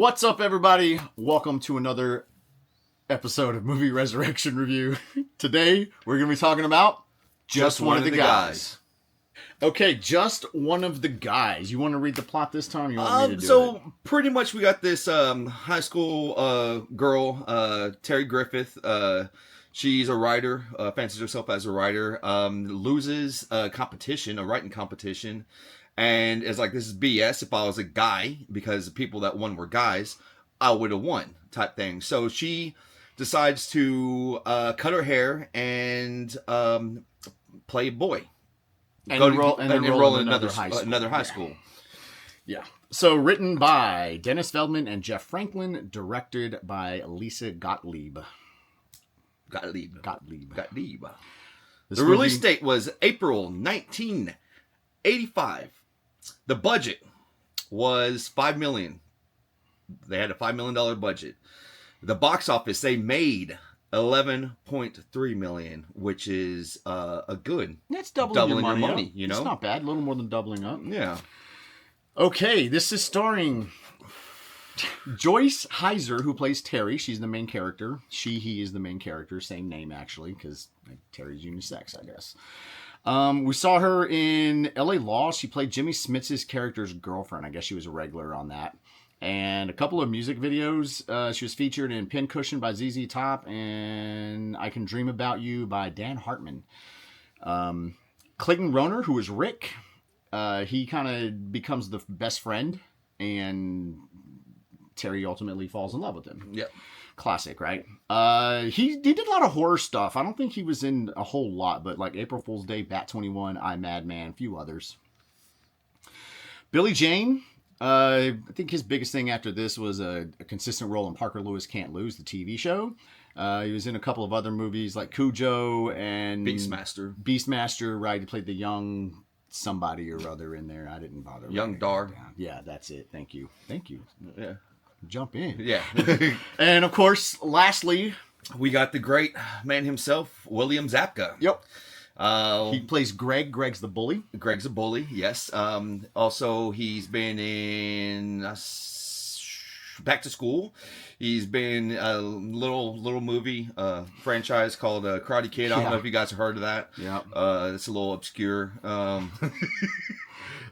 What's up, everybody? Welcome to another episode of Movie Resurrection Review. Today, we're going to be talking about Just One of the Guys. Okay, Just One of the Guys. You want to read the plot this time? Or you want me to do it? Pretty much we got this high school girl, Terry Griffith. She's a writer, fancies herself as a writer, loses a competition, a writing competition, and is like, this is BS. If I was a guy, because the people that won were guys, I would have won, type thing. So she decides to cut her hair and play boy. And enroll in another high school. Yeah. So written by Dennis Feldman and Jeff Franklin, directed by Lisa Gottlieb. Gottlieb. The This release movie- date was April 1985. The budget was $5 million. They had a $5 million budget. The box office, they made $11.3 million, which is a good That's doubling your money, up. You know? It's not bad. A little more than doubling up. Yeah. Okay, this is starring Joyce Heiser, who plays Terry. She's the main character. He is the main character. Same name, actually, because Terry's unisex, I guess. We saw her in L.A. Law. She played Jimmy Smits' character's girlfriend. I guess she was a regular on that. And a couple of music videos. She was featured in Pincushion by ZZ Top and I Can Dream About You by Dan Hartman. Clayton Roner, who is Rick, he kind of becomes the best friend, and Terry ultimately falls in love with him. Yep. Classic, right? He did a lot of horror stuff. I don't think he was in a whole lot, but like April Fool's Day, Bat 21, I, Madman, a few others. Billy Jane, I think his biggest thing after this was a consistent role in Parker Lewis Can't Lose, the TV show. He was in a couple of other movies like Cujo and Beastmaster, right? He played the young somebody or other in there. I didn't bother. Young Dar. Yeah, that's it. Thank you. Yeah. Jump in. Yeah. And of course, lastly, we got the great man himself, William Zabka. Yep. He plays Greg. Greg's the bully. Greg's a bully, yes. Also, he's been in Back to School. He's been a little movie franchise called Karate Kid. I don't know if you guys have heard of that. Yeah. It's a little obscure.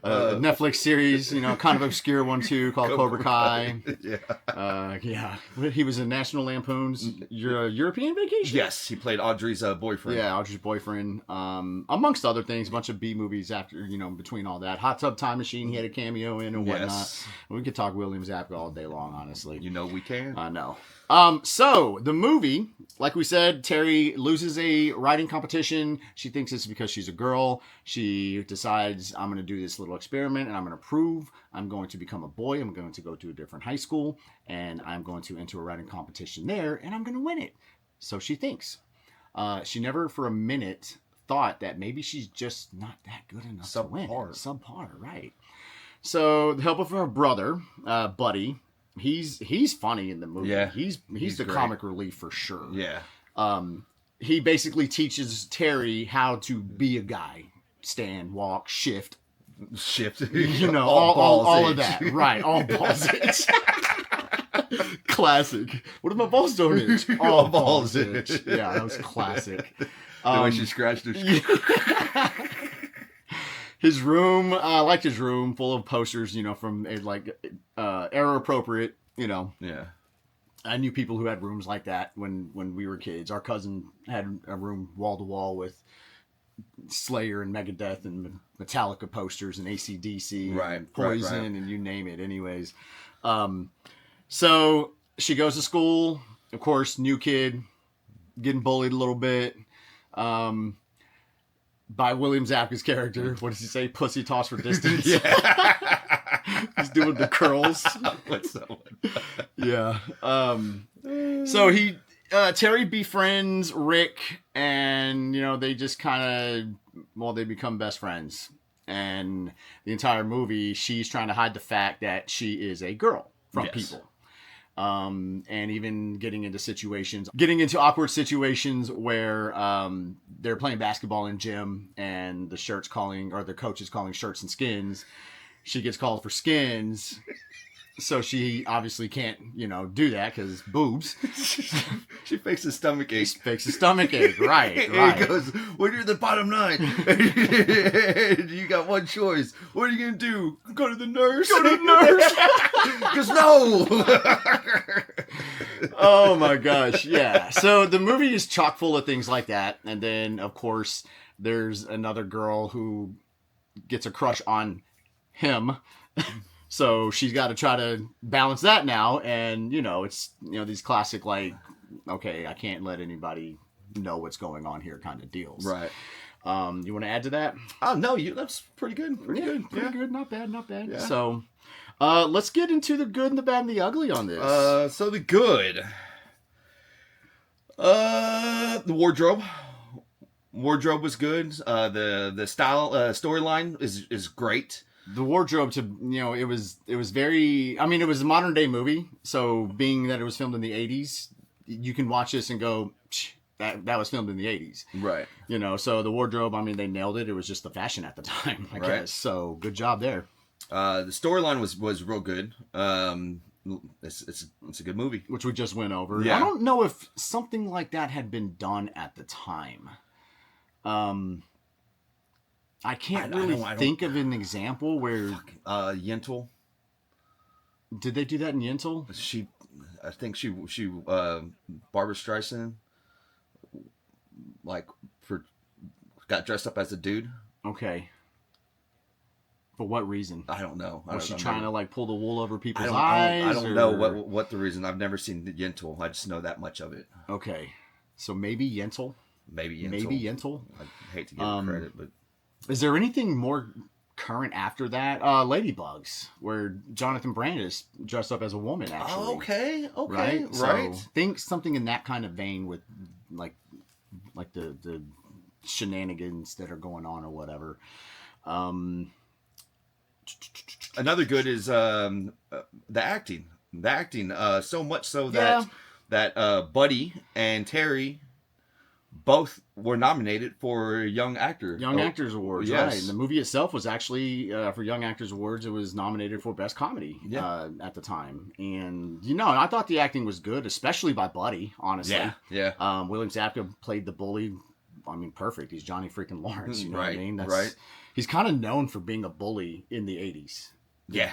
Netflix series, kind of obscure one too, called Cobra Kai. Yeah. He was in National Lampoon's European Vacation. Yes, he played Audrey's boyfriend. Yeah, Audrey's boyfriend. Amongst other things, a bunch of B movies after, between all that. Hot Tub Time Machine, he had a cameo in and whatnot. Yes. We could talk William Zabka all day long, honestly. You know we can. I know. So the movie, like we said, Terry loses a writing competition. She thinks it's because she's a girl. She decides, I'm going to do this little experiment and I'm going to prove I'm going to become a boy. I'm going to go to a different high school and I'm going to enter a writing competition there and I'm going to win it. So she thinks. She never for a minute thought that maybe she's just not that good enough to win. Subpar, right. So the help of her brother, Buddy, He's funny in the movie. Yeah, he's the great. comic relief for sure. Yeah. He basically teaches Terry how to be a guy. Stand, walk, shift. All of that. Right, all balls itch. Classic. What if my balls don't itch? All balls itch. Yeah, that was classic. The way she scratched her skin. His room, I liked his room, full of posters, from era appropriate, Yeah. I knew people who had rooms like that when we were kids. Our cousin had a room wall to wall with Slayer and Megadeth and Metallica posters and AC/DC and Poison and you name it. Anyways, so she goes to school. Of course, new kid, getting bullied a little bit. By William Zabka's character. What does he say? Pussy toss for distance. Yeah. He's doing the curls. What's that one? Yeah. So Terry befriends Rick and, they just kind of, they become best friends. And the entire movie, she's trying to hide the fact that she is a girl from people. And even getting into awkward situations where they're playing basketball in gym and the coach is calling shirts and skins. She gets called for skins So she obviously can't, do that because boobs. She fakes a stomach ache. Fakes a stomach ache, right? And he goes, when you're the bottom line, you got one choice. What are you gonna do? Go to the nurse. Go to the nurse. Because no. Oh my gosh, yeah. So the movie is chock full of things like that, and then of course there's another girl who gets a crush on him. So she's got to try to balance that now, and it's these classic like, okay, I can't let anybody know what's going on here kind of deals. Right. You want to add to that? Oh no, that's pretty good. Pretty good. Not bad. Yeah. So, let's get into the good and the bad and the ugly on this. So the good. The wardrobe. Wardrobe was good. The style storyline is great. The wardrobe it was very, it was a modern day movie. So being that it was filmed in the 80s, you can watch this and go, that was filmed in the 80s. Right. So the wardrobe, they nailed it. It was just the fashion at the time, I guess. So good job there. The storyline was real good. It's a good movie. Which we just went over. Yeah. I don't know if something like that had been done at the time. I can't really think of an example where... Yentl. Did they do that in Yentl? I think she Barbara Streisand, got dressed up as a dude. Okay. For what reason? I don't know. Was she trying to pull the wool over people's eyes? I don't know what the reason. I've never seen Yentl. I just know that much of it. Okay. So maybe Yentl? Maybe Yentl. I hate to give her credit, but... Is there anything more current after that? Ladybugs, where Jonathan Brandis dressed up as a woman, actually. Oh, okay. Right? Right. So think something in that kind of vein with, like the shenanigans that are going on or whatever. Another good is the acting. The acting, so much so that Buddy and Terry both were nominated for Young Actors Awards. Yes. Right. And the movie itself was actually, for Young Actors Awards, it was nominated for Best Comedy at the time. And, I thought the acting was good, especially by Buddy, honestly. Yeah. William Zabka played the bully. Perfect. He's Johnny freaking Lawrence. You know what I mean? Right. He's kind of known for being a bully in the 80s. Yeah.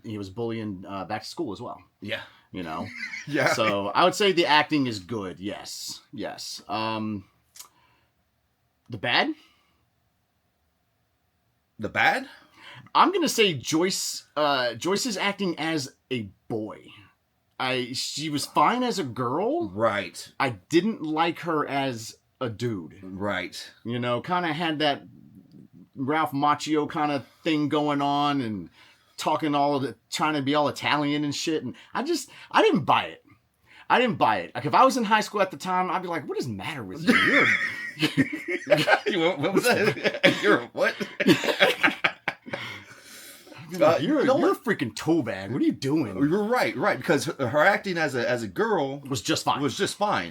He was bullying back to school as well. Yeah. Yeah. So I would say the acting is good. Yes. The bad? The bad? I'm going to say Joyce's acting as a boy. She was fine as a girl. Right. I didn't like her as a dude. Right. Kind of had that Ralph Macchio kind of thing going on and talking trying to be all Italian and shit. And I didn't buy it. Like if I was in high school at the time, I'd be like, what is the matter with you? What was that? You're what? You're a freaking toe bag. What are you doing? You're right. Because her acting as a girl was just fine.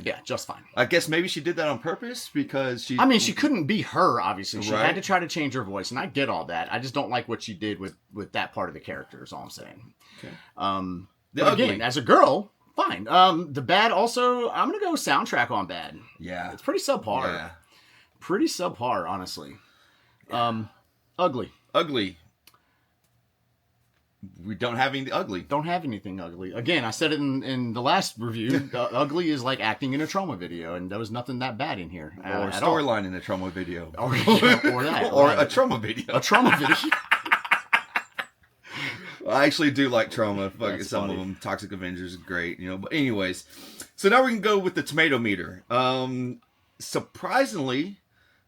Yeah, just fine. I guess maybe she did that on purpose because she... she couldn't be her, obviously. She had to try to change her voice, and I get all that. I just don't like what she did with that part of the character, is all I'm saying. Okay. But again, as a girl, fine. The bad also, I'm going to go soundtrack on bad. Yeah. It's pretty subpar. Yeah. Pretty subpar, honestly. Yeah. Ugly. We don't have anything ugly. Don't have anything ugly. Again, I said it in the last review. Ugly is like acting in a trauma video, and there was nothing that bad in here. Or a storyline in a trauma video. Or that. Or a trauma video. A trauma video. I actually do like trauma. That's some funny. of them. Toxic Avengers is great, But anyways, so now we can go with the tomato meter. Surprisingly,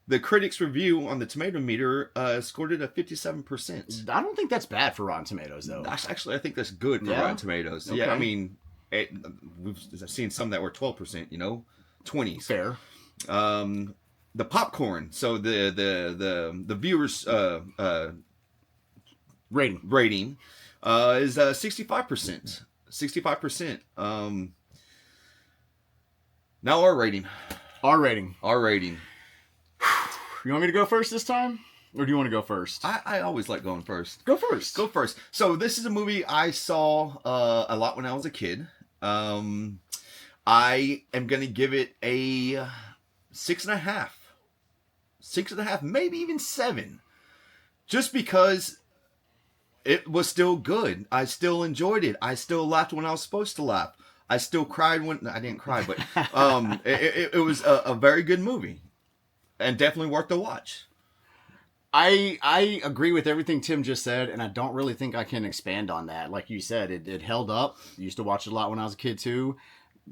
the critics' review on the tomato meter scored it at 57%. I don't think that's bad for Rotten Tomatoes, though. Actually, I think that's good for Rotten Tomatoes. Okay. Yeah, we've seen some that were 12%, 20s. Fair. The popcorn. So the viewers rating is 65%. 65%. Now our rating. R rating. Our rating. You want me to go first this time? Or do you want to go first? I always like going first. Go first. Go first. So this is a movie I saw a lot when I was a kid. I am going to give it a 6.5. 6.5, maybe even 7. Just because it was still good. I still enjoyed it. I still laughed when I was supposed to laugh. I still cried when... I didn't cry, but it was a very good movie. And definitely worth the watch. I agree with everything Tim just said, and I don't really think I can expand on that. Like you said, it held up. Used to watch it a lot when I was a kid, too.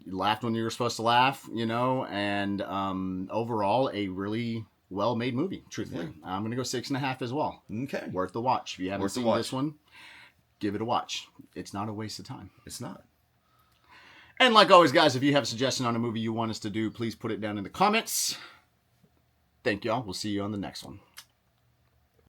You laughed when you were supposed to laugh, and overall, a really well-made movie, truthfully. Yeah. I'm going to go 6.5 as well. Okay. Worth the watch. If you haven't seen this one, give it a watch. It's not a waste of time. It's not. And like always, guys, if you have a suggestion on a movie you want us to do, please put it down in the comments. Thank y'all. We'll see you on the next one.